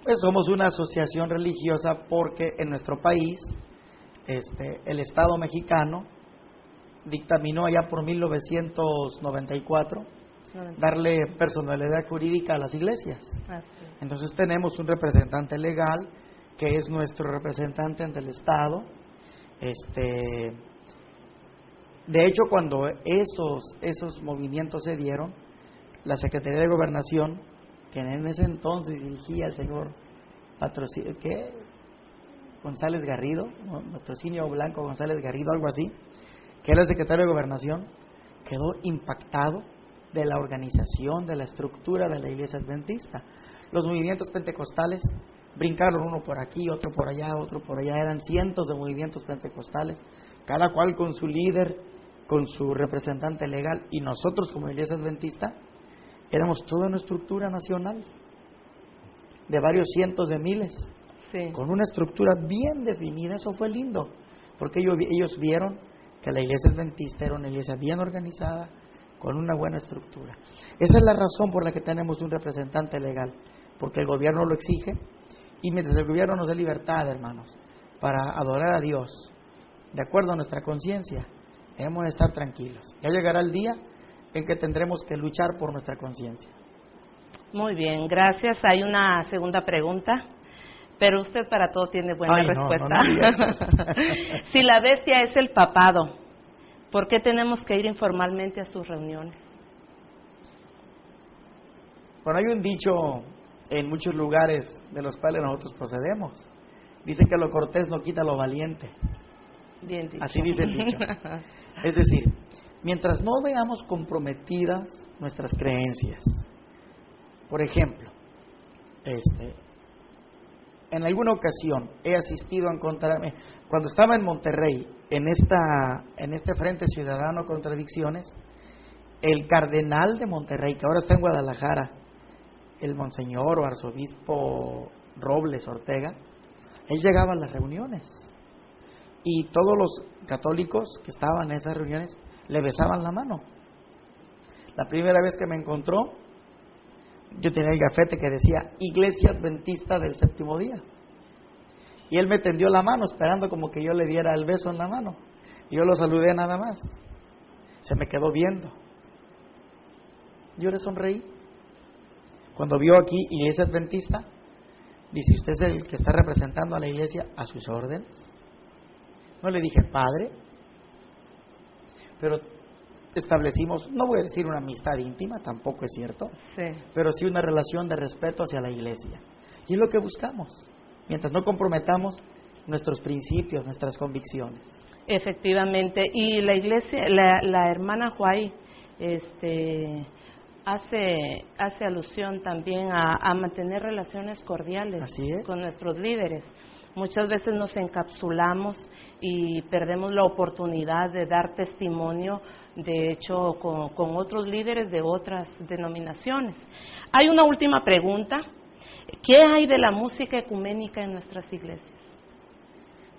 Pues somos una asociación religiosa porque en nuestro país, el Estado mexicano dictaminó allá por 1994 darle personalidad jurídica a las iglesias. Entonces tenemos un representante legal que es nuestro representante ante el Estado. De hecho, cuando esos movimientos se dieron, la Secretaría de Gobernación, que en ese entonces dirigía el señor González Garrido, Patrocinio Blanco González Garrido, algo así, que era el secretario de Gobernación, quedó impactado de la organización, de la estructura de la Iglesia Adventista. Los movimientos pentecostales brincaron uno por aquí, otro por allá, eran cientos de movimientos pentecostales, cada cual con su líder, con su representante legal, y nosotros como Iglesia Adventista éramos toda una estructura nacional de varios cientos de miles, con una estructura bien definida. Eso fue lindo, porque ellos vieron que la Iglesia Adventista era una iglesia bien organizada, con una buena estructura. Esa es la razón por la que tenemos un representante legal, porque el gobierno lo exige, y mientras el gobierno nos dé libertad, hermanos, para adorar a Dios de acuerdo a nuestra conciencia, debemos estar tranquilos. Ya llegará el día en que tendremos que luchar por nuestra conciencia. Muy bien, gracias. Hay una segunda pregunta, pero usted para todo tiene buena respuesta. No. Si la bestia es el papado, ¿por qué tenemos que ir informalmente a sus reuniones? Bueno, hay un dicho en muchos lugares de los cuales nosotros procedemos. Dice que lo cortés no quita lo valiente. Bien dicho. Así dice el dicho. Es decir, mientras no veamos comprometidas nuestras creencias. Por ejemplo, en alguna ocasión he asistido a encontrarme, cuando estaba en Monterrey, en este Frente Ciudadano contra Adicciones, el cardenal de Monterrey, que ahora está en Guadalajara, el monseñor o arzobispo Robles Ortega, él llegaba a las reuniones y todos los católicos que estaban en esas reuniones le besaban la mano. La primera vez que me encontró, yo tenía el gafete que decía Iglesia Adventista del Séptimo Día, y él me tendió la mano esperando como que yo le diera el beso en la mano, y yo lo saludé nada más. Se me quedó viendo, yo le sonreí. Cuando vio aquí Iglesia Adventista, dice: ¿usted es el que está representando a la iglesia? A sus órdenes. No le dije padre, pero establecimos, no voy a decir una amistad íntima, tampoco es cierto, pero sí una relación de respeto hacia la iglesia. Y es lo que buscamos, mientras no comprometamos nuestros principios, nuestras convicciones. Efectivamente, y la iglesia, la hermana Huay, hace alusión también a mantener relaciones cordiales con nuestros líderes. Muchas veces nos encapsulamos y perdemos la oportunidad de dar testimonio, de hecho, con otros líderes de otras denominaciones. Hay una última pregunta: ¿qué hay de la música ecuménica en nuestras iglesias?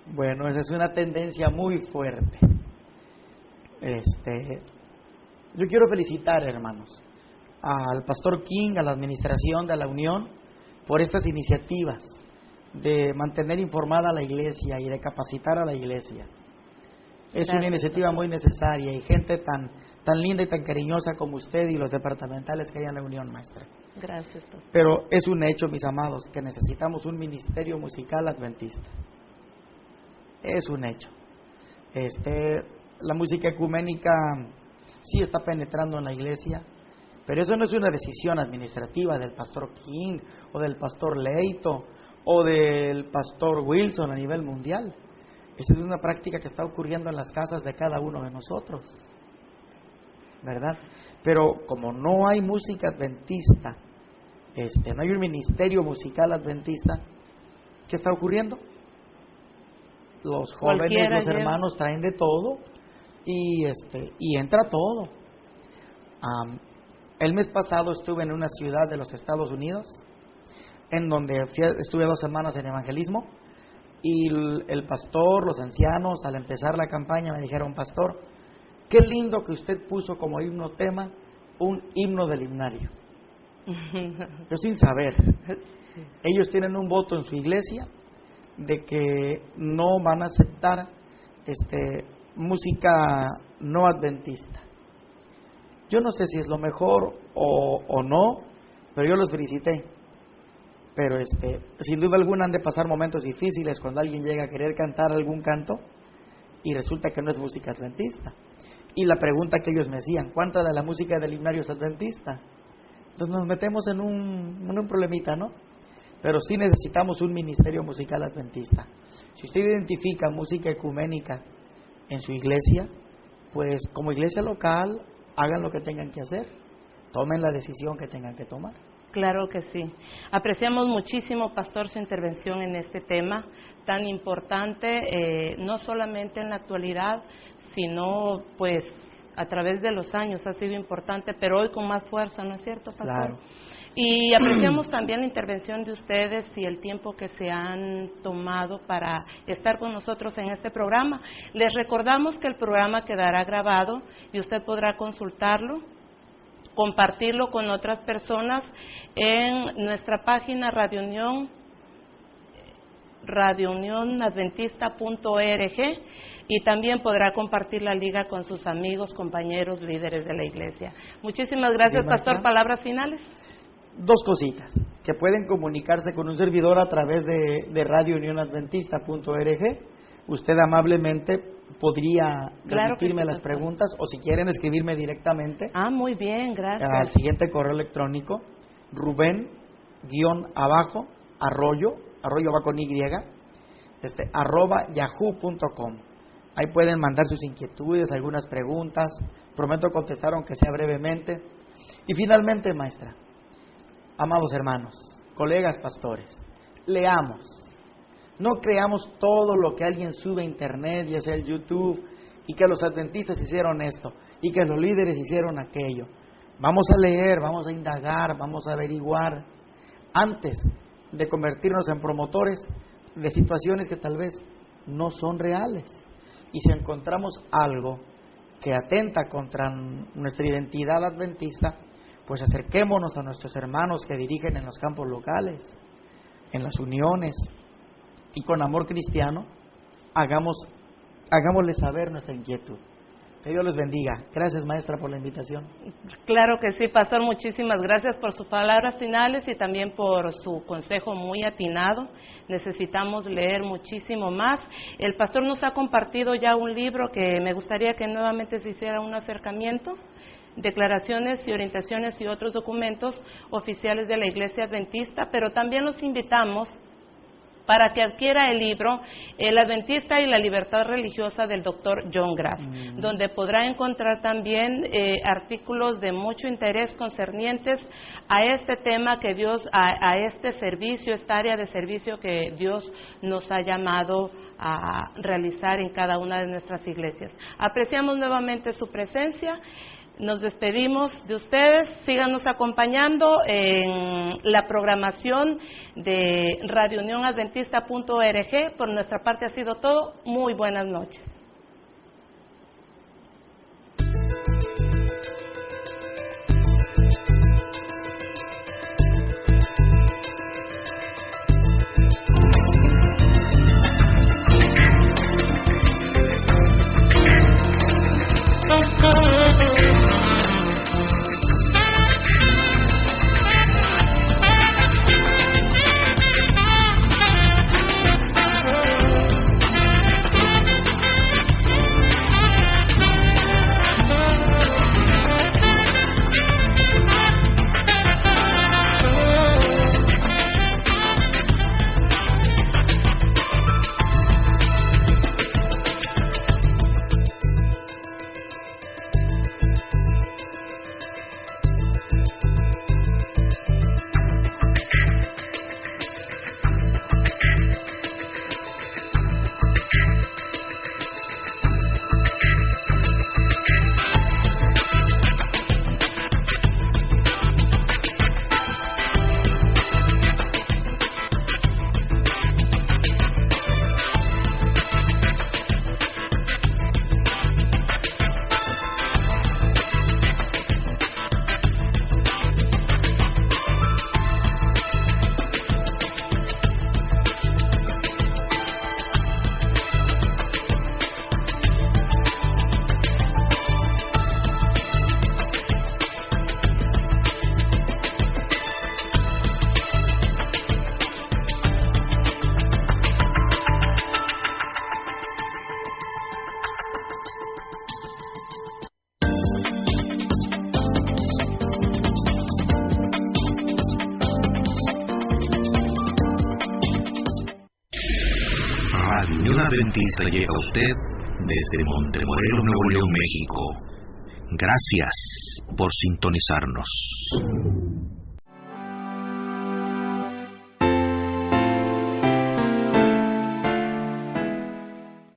Bueno, esa es una tendencia muy fuerte. Yo quiero felicitar, hermanos, al pastor King, a la administración de la Unión, por estas iniciativas de mantener informada a la iglesia y de capacitar a la iglesia. Es una iniciativa muy necesaria, y gente tan linda y tan cariñosa como usted y los departamentales que hay en la Unión, maestra. Gracias, pastor. Pero es un hecho, mis amados, que necesitamos un ministerio musical adventista. Es un hecho. La música ecuménica sí está penetrando en la iglesia, pero eso no es una decisión administrativa del pastor King o del pastor Leito o del pastor Wilson a nivel mundial. Esa es una práctica que está ocurriendo en las casas de cada uno de nosotros, ¿verdad? Pero como no hay música adventista, no hay un ministerio musical adventista, ¿Qué está ocurriendo? Los jóvenes, Cualquiera los lleva. hermanos traen de todo y entra todo. El mes pasado estuve en una ciudad de los Estados Unidos, en donde estuve 2 semanas en evangelismo, y el pastor, los ancianos, al empezar la campaña me dijeron: pastor, qué lindo que usted puso como himno tema un himno del himnario. Yo sin saber, ellos tienen un voto en su iglesia de que no van a aceptar música no adventista. Yo no sé si es lo mejor o no, pero yo los felicité. Pero sin duda alguna han de pasar momentos difíciles cuando alguien llega a querer cantar algún canto y resulta que no es música adventista. Y la pregunta que ellos me hacían: ¿cuánta de la música del himnario es adventista? Entonces nos metemos en un problemita, ¿no? Pero sí necesitamos un ministerio musical adventista. Si usted identifica música ecuménica en su iglesia, pues como iglesia local hagan lo que tengan que hacer, tomen la decisión que tengan que tomar. Claro que sí. Apreciamos muchísimo, pastor, su intervención en este tema tan importante, no solamente en la actualidad, sino pues a través de los años ha sido importante, pero hoy con más fuerza, ¿no es cierto, pastor? Claro. Y apreciamos también la intervención de ustedes y el tiempo que se han tomado para estar con nosotros en este programa. Les recordamos que el programa quedará grabado y usted podrá consultarlo, compartirlo con otras personas en nuestra página radiounionadventista.org, y también podrá compartir la liga con sus amigos, compañeros, líderes de la iglesia. Muchísimas gracias, Sí, pastor. ¿Palabras finales? 2 cositas: que pueden comunicarse con un servidor a través de radiounionadventista.org. Usted amablemente podría remitirme las preguntas, o si quieren escribirme directamente. Muy bien, gracias. Al siguiente correo electrónico: Rubén_Arroyo va con Y, @yahoo.com. Ahí pueden mandar sus inquietudes, algunas preguntas. Prometo contestar aunque sea brevemente. Y finalmente, maestra, amados hermanos, colegas pastores, leamos. No creamos todo lo que alguien sube a internet, ya sea el YouTube, y que los adventistas hicieron esto, y que los líderes hicieron aquello. Vamos a leer, vamos a indagar, vamos a averiguar, antes de convertirnos en promotores de situaciones que tal vez no son reales. Y si encontramos algo que atenta contra nuestra identidad adventista, pues acerquémonos a nuestros hermanos que dirigen en los campos locales, en las uniones, y con amor cristiano hagámosles saber nuestra inquietud. Que Dios les bendiga. Gracias, maestra, por la invitación. Claro que sí, pastor, muchísimas gracias por sus palabras finales y también por su consejo muy atinado. Necesitamos leer muchísimo más. El pastor nos ha compartido ya un libro que me gustaría que nuevamente se hiciera un acercamiento: Declaraciones y orientaciones y otros documentos oficiales de la Iglesia Adventista, pero también los invitamos para que adquiera el libro El Adventista y la Libertad Religiosa del Dr. John Graff, donde podrá encontrar también artículos de mucho interés concernientes a este tema que Dios, a este servicio, esta área de servicio que Dios nos ha llamado a realizar en cada una de nuestras iglesias. Apreciamos nuevamente su presencia. Nos despedimos de ustedes. Síganos acompañando en la programación de radiounionadventista.org. Por nuestra parte ha sido todo. Muy buenas noches. Adventista llega a usted desde Montemorelos, Nuevo León, México. Gracias por sintonizarnos.